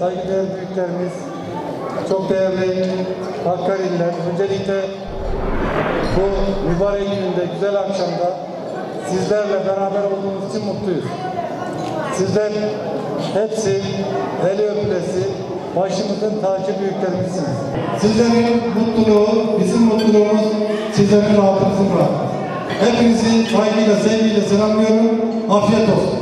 Saygıdeğer büyüklerimiz, çok değerli Hakkari'liler, öncelikle bu mübarek günde, güzel akşamda sizlerle beraber olduğumuz için mutluyuz. Sizler hepsi eli öpülesi, başımızın tacı büyüklerimizsiniz. Sizlerin mutluluğu, bizim mutluluğumuz sizlerin rahatınızın rahatı. Hepinizi saygıyla, sevgiyle selamlıyorum. Afiyet olsun.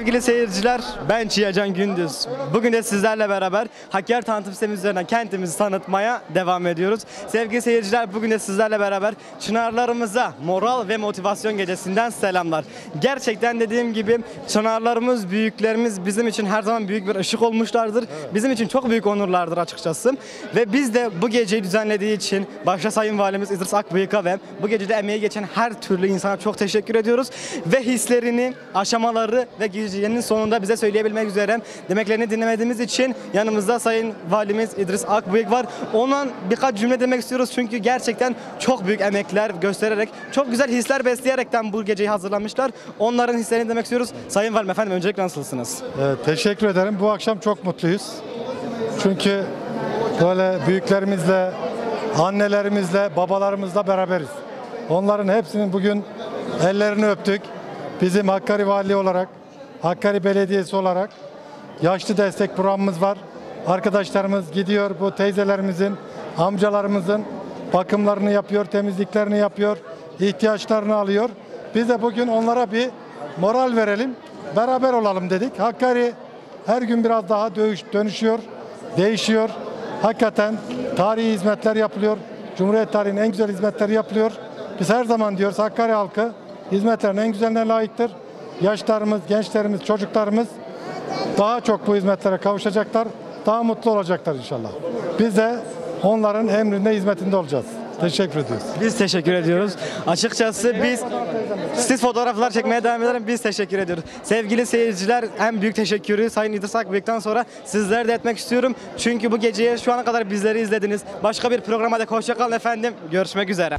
Sevgili seyirciler, ben Çiğacan Gündüz. Bugün de sizlerle beraber Hakkari tanıtım sistemi üzerinden kentimizi tanıtmaya devam ediyoruz. Sevgili seyirciler, bugün de sizlerle beraber Çınarlarımıza moral ve motivasyon gecesinden selamlar. Gerçekten dediğim gibi Çınarlarımız, büyüklerimiz bizim için her zaman büyük bir ışık olmuşlardır. Bizim için çok büyük onurlardır açıkçası. Ve biz de bu geceyi düzenlediği için başta Sayın Valimiz İdris Akbıyık'a ve bu gecede emeği geçen her türlü insana çok teşekkür ediyoruz. Ve hislerini, aşamaları ve gecenin sonunda bize söyleyebilmek üzere demeklerini dinlemediğimiz için yanımızda Sayın Valimiz İdris Akbıyık var. Onun birkaç cümle demek istiyoruz çünkü gerçekten çok büyük emekler göstererek, çok güzel hisler besleyerekten bu geceyi hazırlamışlar. Onların hislerini demek istiyoruz. Sayın Valim efendim, öncelikle nasılsınız? Teşekkür ederim. Bu akşam çok mutluyuz. Çünkü böyle büyüklerimizle, annelerimizle, babalarımızla beraberiz. Onların hepsinin bugün ellerini öptük. Bizim Hakkari Valiliği olarak, Hakkari Belediyesi olarak yaşlı destek programımız var. Arkadaşlarımız gidiyor, bu teyzelerimizin, amcalarımızın bakımlarını yapıyor, temizliklerini yapıyor, ihtiyaçlarını alıyor. Biz de bugün onlara bir moral verelim, beraber olalım dedik. Hakkari her gün biraz daha dönüşüyor, değişiyor. Hakikaten tarihi hizmetler yapılıyor. Cumhuriyet tarihinin en güzel hizmetleri yapılıyor. Biz her zaman diyoruz, Hakkari halkı hizmetlerin en güzeline layıktır. Yaşlarımız, gençlerimiz, çocuklarımız daha çok bu hizmetlere kavuşacaklar. Daha mutlu olacaklar inşallah. Biz de onların emrinde, hizmetinde olacağız. Teşekkür ediyoruz. Biz teşekkür ediyoruz. Açıkçası siz fotoğraflar çekmeye devam ederim. Biz teşekkür ediyoruz. Sevgili seyirciler, en büyük teşekkürü Sayın İdris Akbıyık'tan sonra sizlere de etmek istiyorum. Çünkü bu geceye şu ana kadar bizleri izlediniz. Başka bir programa da hoşça kalın efendim. Görüşmek üzere.